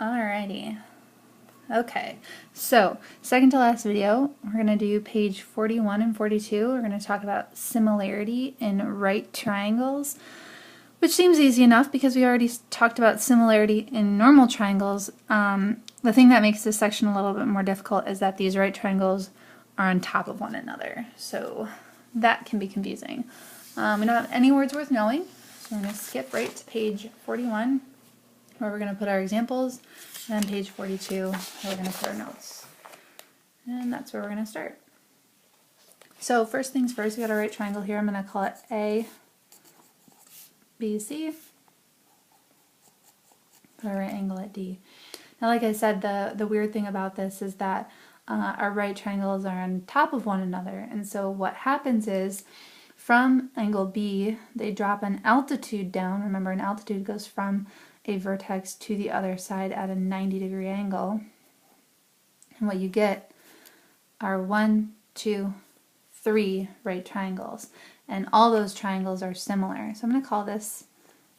Alrighty. Okay, so second to last video, we're going to do page 41 and 42. We're going to talk about similarity in right triangles, which seems easy enough because we already talked about similarity in normal triangles. The thing that makes this section a little bit more difficult is that these right triangles are on top of one another, so that can be confusing. We don't have any words worth knowing, so we're going to skip right to page 41, where we're going to put our examples, and then page 42, where we're going to put our notes. And that's where we're going to start. So first things first, we got our right triangle here. I'm going to call it A, B, C. Put our right angle at D. Now, like I said, the weird thing about this is that our right triangles are on top of one another. And so what happens is, from angle B, they drop an altitude down. Remember, an altitude goes from a vertex to the other side at a 90-degree angle. And what you get are 1, 2, 3 right triangles. And all those triangles are similar. So I'm going to call this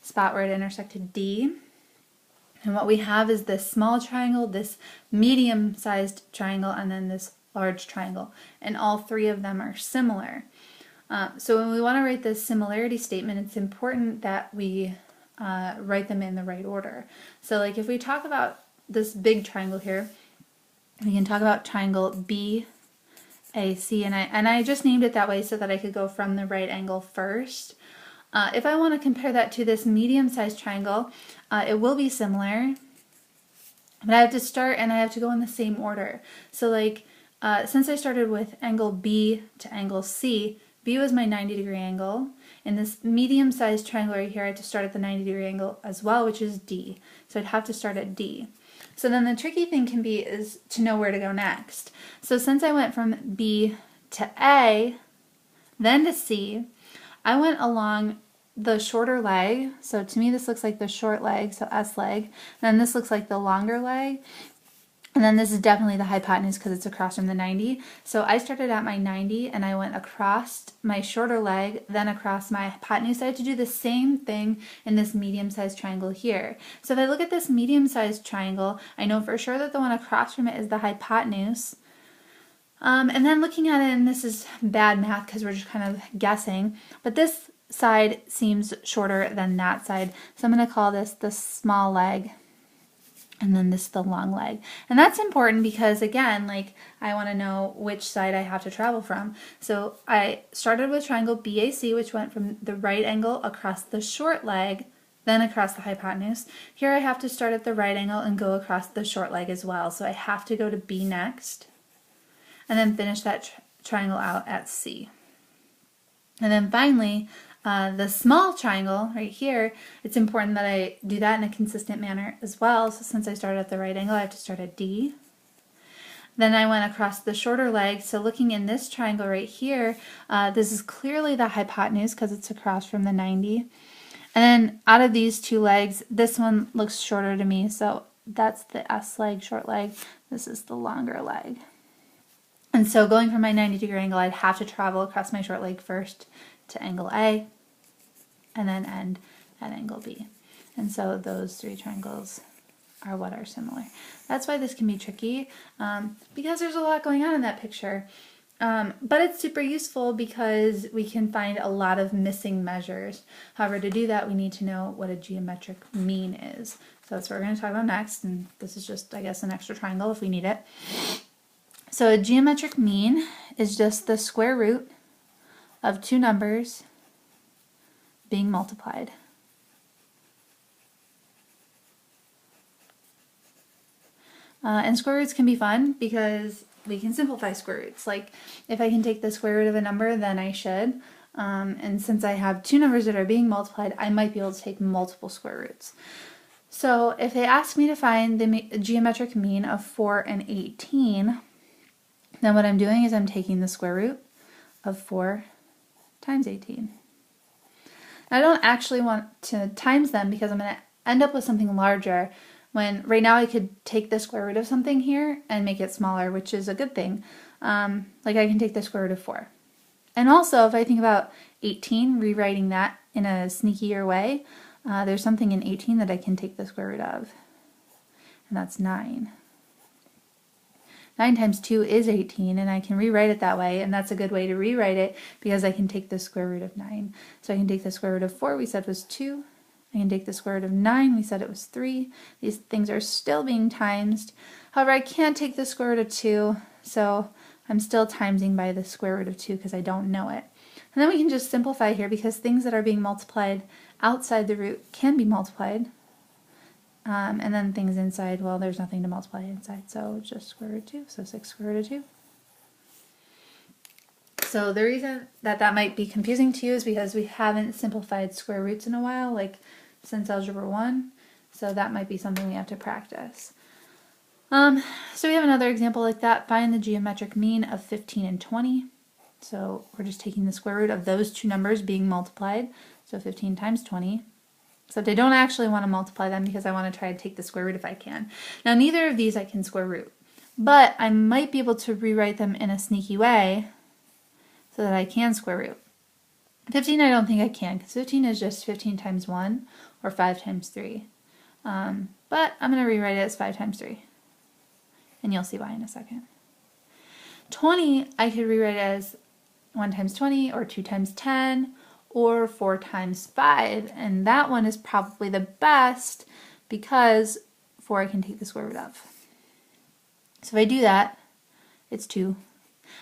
spot where it intersected D. And what we have is this small triangle, this medium-sized triangle, and then this large triangle. And all three of them are similar. So when we want to write this similarity statement, it's important that we write them in the right order. So like if we talk about this big triangle here, we can talk about triangle BAC, and I just named it that way so that I could go from the right angle first. If I want to compare that to this medium-sized triangle, it will be similar, but I have to start and I have to go in the same order. So like since I started with angle B to angle C, B was my 90-degree angle. In this medium-sized triangle right here, I have to start at the 90-degree angle as well, which is D. So I'd have to start at D. So then the tricky thing can be is to know where to go next. So since I went from B to A, then to C, I went along the shorter leg. So to me this looks like the short leg, so S leg. And then this looks like the longer leg. And then this is definitely the hypotenuse because it's across from the 90. So I started at my 90 and I went across my shorter leg, then across my hypotenuse. I had to do the same thing in this medium-sized triangle here. So if I look at this medium-sized triangle, I know for sure that the one across from it is the hypotenuse. And then looking at it, and this is bad math because we're just kind of guessing, but this side seems shorter than that side. So I'm going to call this the small leg. And then this is the long leg. And that's important because, again, like I want to know which side I have to travel from. So I started with triangle BAC, which went from the right angle across the short leg, then across the hypotenuse. Here I have to start at the right angle and go across the short leg as well. So I have to go to B next, and then finish that triangle out at C. And then finally, the small triangle right here, it's important that I do that in a consistent manner as well. So since I started at the right angle, I have to start at D. Then I went across the shorter leg. So looking in this triangle right here, this is clearly the hypotenuse because it's across from the 90. And then out of these two legs, this one looks shorter to me. So that's the S leg, short leg. This is the longer leg. And so going from my 90-degree angle, I'd have to travel across my short leg first to angle A, and then end at angle B. And so those three triangles are what are similar. That's why this can be tricky, because there's a lot going on in that picture. But it's super useful because we can find a lot of missing measures. However, to do that, we need to know what a geometric mean is. So that's what we're going to talk about next, and this is just, I guess, an extra triangle if we need it. So a geometric mean is just the square root of two numbers being multiplied. And square roots can be fun because we can simplify square roots. Like if I can take the square root of a number, then I should. And since I have two numbers that are being multiplied, I might be able to take multiple square roots. So if they ask me to find the geometric mean of 4 and 18, then what I'm doing is I'm taking the square root of 4 times 18. I don't actually want to times them because I'm going to end up with something larger, when right now I could take the square root of something here and make it smaller, which is a good thing. Like I can take the square root of 4. And also, if I think about 18, rewriting that in a sneakier way, there's something in 18 that I can take the square root of. and that's 9. 9 times 2 is 18, and I can rewrite it that way, and that's a good way to rewrite it because I can take the square root of 9. So I can take the square root of 4, we said was 2. I can take the square root of 9, we said it was 3. These things are still being timesed. However, I can't take the square root of 2, so I'm still timesing by the square root of 2 because I don't know it. And then we can just simplify here because things that are being multiplied outside the root can be multiplied. And then things inside, well, there's nothing to multiply inside, so just square root of 2, so 6 square root of 2. So the reason that that might be confusing to you is because we haven't simplified square roots in a while, like since Algebra 1, so that might be something we have to practice. So we have another example like that. Find the geometric mean of 15 and 20. So we're just taking the square root of those two numbers being multiplied, so 15 times 20. Except I don't actually want to multiply them because I want to try to take the square root if I can. Now neither of these I can square root, but I might be able to rewrite them in a sneaky way so that I can square root. 15 I don't think I can because 15 is just 15 times 1 or 5 times 3. But I'm going to rewrite it as 5 times 3. And you'll see why in a second. 20 I could rewrite as 1 times 20 or 2 times 10. Or 4 times 5, and that one is probably the best because 4 I can take the square root of. So if I do that, it's 2.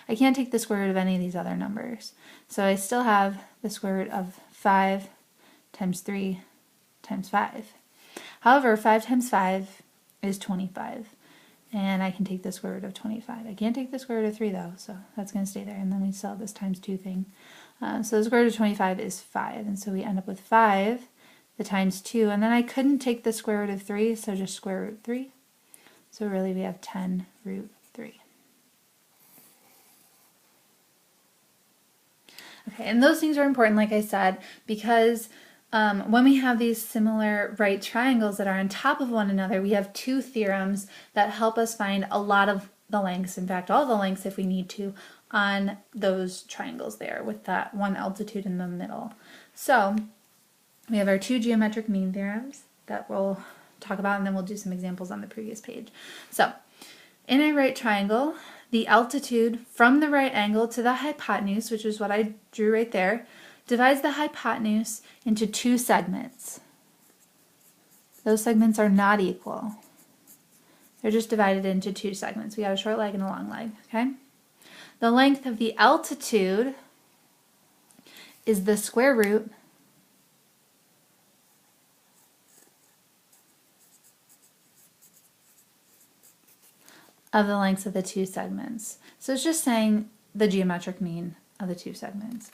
I can't take the square root of any of these other numbers. So I still have the square root of 5 times 3 times 5. However, 5 times 5 is 25, and I can take the square root of 25. I can't take the square root of 3 though, so that's going to stay there, and then we still have this times 2 thing. So the square root of 25 is 5, and so we end up with 5, the times 2, and then I couldn't take the square root of 3, so just square root 3. So really we have 10 root 3. Okay, and those things are important, like I said, because when we have these similar right triangles that are on top of one another, we have two theorems that help us find a lot of the lengths, in fact all the lengths if we need to, on those triangles there with that one altitude in the middle. So we have our two geometric mean theorems that we'll talk about, and then we'll do some examples on the previous page. So in a right triangle, the altitude from the right angle to the hypotenuse, which is what I drew right there, divides the hypotenuse into two segments. Those segments are not equal. They're just divided into two segments. We got a short leg and a long leg, okay? The length of the altitude is the square root of the lengths of the two segments. So it's just saying the geometric mean of the two segments.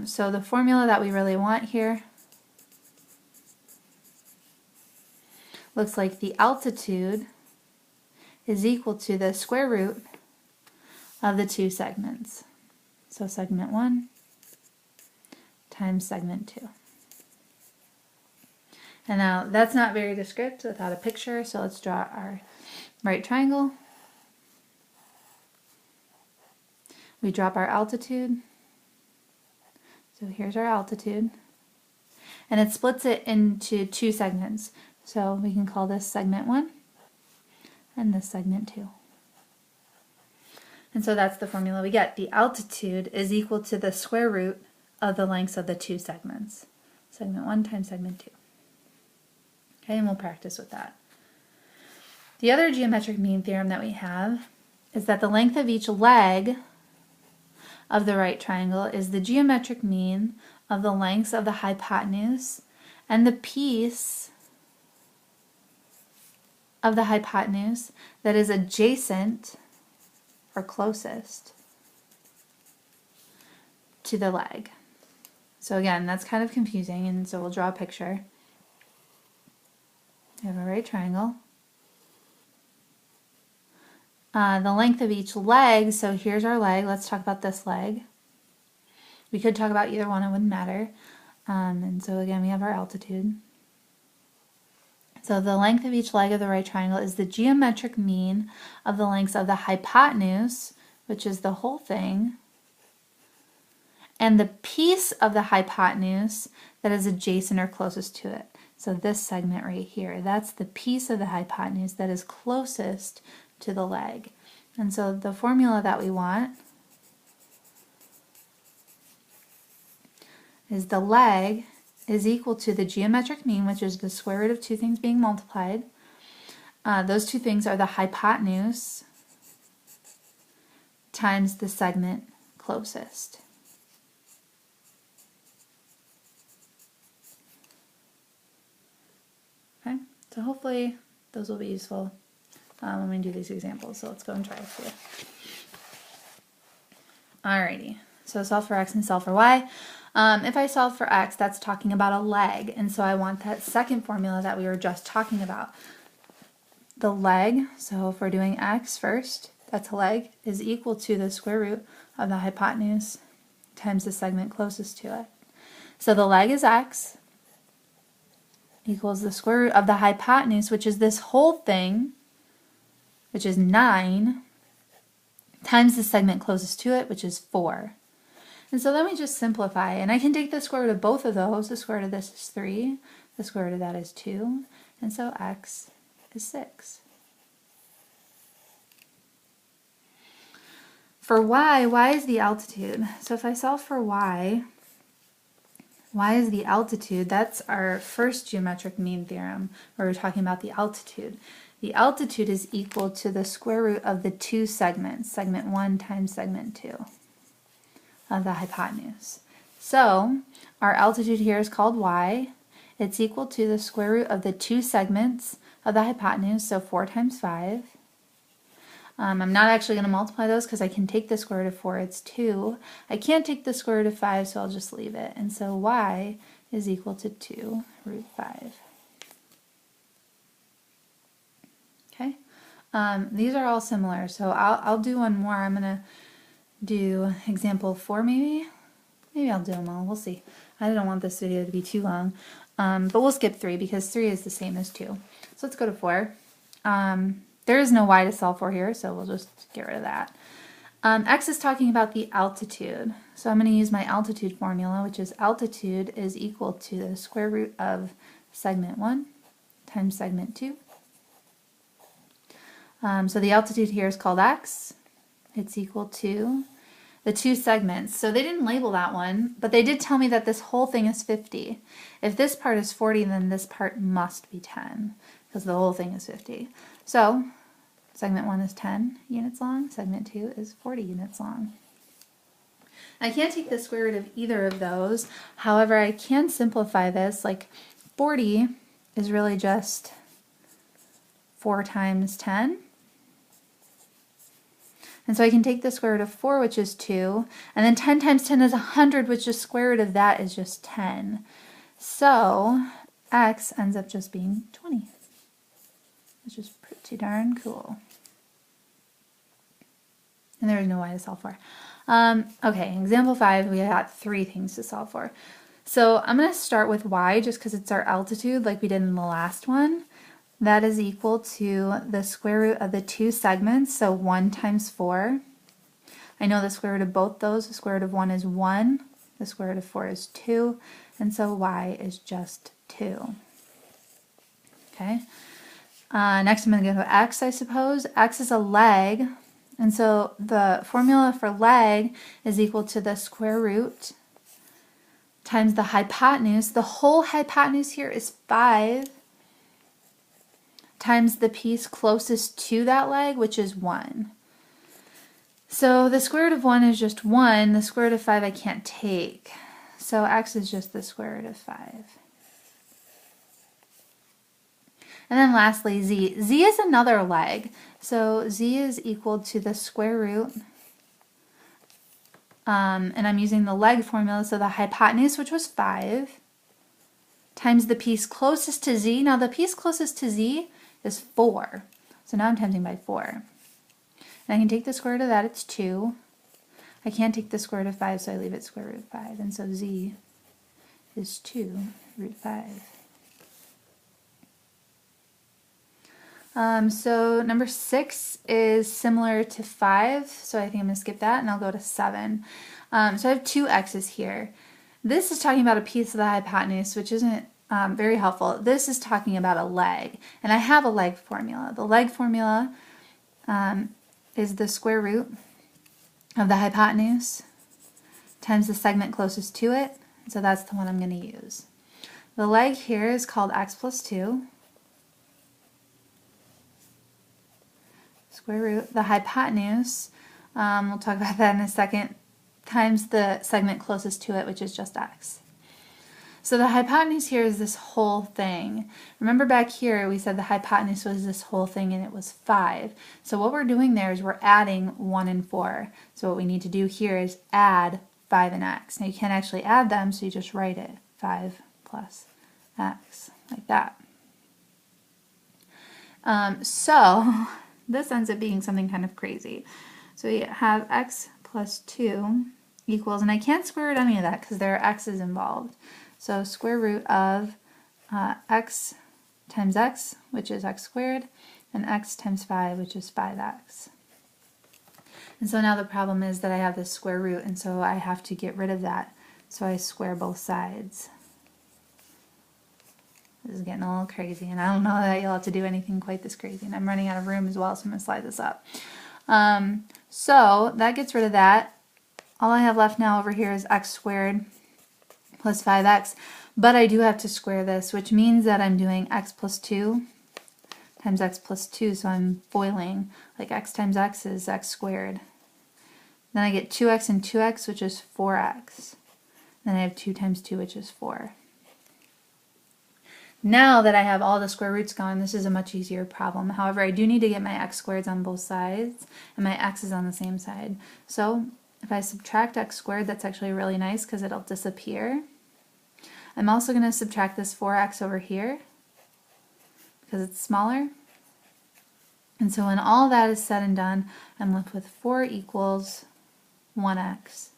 So the formula that we really want here looks like the altitude is equal to the square root of the two segments. So segment 1 times segment 2. And now that's not very descriptive without a picture, so let's draw our right triangle. We drop our altitude. So here's our altitude. And it splits it into two segments. So we can call this segment 1 and this segment 2. And so that's the formula we get. The altitude is equal to the square root of the lengths of the two segments. Segment 1 times segment 2. Okay, and we'll practice with that. The other geometric mean theorem that we have is that the length of each leg of the right triangle is the geometric mean of the lengths of the hypotenuse and the piece of the hypotenuse that is adjacent or closest to the leg. So again, that's kind of confusing, and so we'll draw a picture. We have a right triangle. The length of each leg, so here's our leg. Let's talk about this leg. We could talk about either one, it wouldn't matter. And so again, we have our altitude. So the length of each leg of the right triangle is the geometric mean of the lengths of the hypotenuse, which is the whole thing, and the piece of the hypotenuse that is adjacent or closest to it. So this segment right here, that's the piece of the hypotenuse that is closest to the leg. And so the formula that we want is the leg is equal to the geometric mean, which is the square root of two things being multiplied. Those two things are the hypotenuse times the segment closest. Okay, so hopefully those will be useful when we do these examples. So let's go and try a few. Alrighty, so solve for x and solve for y. If I solve for x, that's talking about a leg, and so I want that second formula that we were just talking about. The leg, so if we're doing x first, that's a leg, is equal to the square root of the hypotenuse times the segment closest to it. So the leg is x equals the square root of the hypotenuse, which is this whole thing, which is 9, times the segment closest to it, which is 4. And so then we just simplify, and I can take the square root of both of those. The square root of this is 3, the square root of that is 2, and so x is 6. For y is the altitude. So if I solve for y is the altitude. That's our first geometric mean theorem, where we're talking about the altitude. The altitude is equal to the square root of the two segments, segment 1 times segment 2 of the hypotenuse. So our altitude here is called y. It's equal to the square root of the two segments of the hypotenuse, so 4 times 5. I'm not actually going to multiply those because I can take the square root of 4, it's 2. I can't take the square root of 5, so I'll just leave it. And so y is equal to 2 root 5. Okay, these are all similar, so I'll do one more. I'm going to do example 4 maybe. Maybe I'll do them all, we'll see. I don't want this video to be too long, but we'll skip 3 because 3 is the same as 2. So let's go to 4. There is no y to solve for here, so we'll just get rid of that. X is talking about the altitude. So I'm going to use my altitude formula, which is altitude is equal to the square root of segment 1 times segment 2. So the altitude here is called x. It's equal to the two segments. So they didn't label that one, but they did tell me that this whole thing is 50. If this part is 40, then this part must be 10, because the whole thing is 50. So segment 1 is 10 units long, segment 2 is 40 units long. I can't take the square root of either of those. However, I can simplify this. Like 40 is really just 4 times 10. And so I can take the square root of 4, which is 2, and then 10 times 10 is 100, which the square root of that is just 10. So x ends up just being 20, which is pretty darn cool. And there is no y to solve for. Okay, example 5, we got 3 things to solve for. So I'm going to start with y just because it's our altitude like we did in the last one. That is equal to the square root of the two segments, so 1 times 4. I know the square root of both those. The square root of 1 is 1, the square root of 4 is 2, and so y is just 2. Okay. Next I'm going to go to x, I suppose. X is a leg, and so the formula for leg is equal to the square root times the hypotenuse. The whole hypotenuse here is 5. Times the piece closest to that leg, which is 1. So the square root of 1 is just 1. The square root of 5 I can't take. So x is just the square root of 5. And then lastly, z. Z is another leg. So z is equal to the square root. And I'm using the leg formula, so the hypotenuse, which was 5, times the piece closest to z. Now the piece closest to z is 4. So now I'm timesing by 4. And I can take the square root of that, it's 2. I can't take the square root of 5, so I leave it square root of 5. And so z is 2 root 5. So number 6 is similar to 5, so I think I'm going to skip that and I'll go to 7. So I have 2 x's here. This is talking about a piece of the hypotenuse, which isn't very helpful. This is talking about a leg, and I have a leg formula. The leg formula is the square root of the hypotenuse times the segment closest to it, so that's the one I'm going to use. The leg here is called x plus 2, square root. The hypotenuse, we'll talk about that in a second, times the segment closest to it, which is just x. So the hypotenuse here is this whole thing. Remember back here we said the hypotenuse was this whole thing and it was 5. So what we're doing there is we're adding 1 and 4. So what we need to do here is add 5 and x. Now you can't actually add them, so you just write it. 5 plus x, like that. So this ends up being something kind of crazy. So you have x plus 2 equals, and I can't square root any of that because there are x's involved. So square root of x times x, which is x squared, and x times 5, which is 5x. And so now the problem is that I have this square root, and so I have to get rid of that. So I square both sides. This is getting a little crazy, and I don't know that you'll have to do anything quite this crazy. And I'm running out of room as well, so I'm going to slide this up. So that gets rid of that. All I have left now over here is x squared plus 5x, but I do have to square this, which means that I'm doing x plus 2 times x plus 2, so I'm foiling, like x times x is x squared. Then I get 2x and 2x, which is 4x. Then I have 2 times 2, which is 4. Now that I have all the square roots gone, this is a much easier problem. However, I do need to get my x squareds on both sides, and my x is on the same side. So if I subtract x squared, that's actually really nice because it'll disappear. I'm also going to subtract this 4x over here because it's smaller. And so when all that is said and done, I'm left with 4 equals 1x.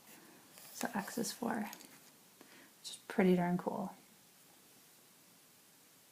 So x is 4, which is pretty darn cool.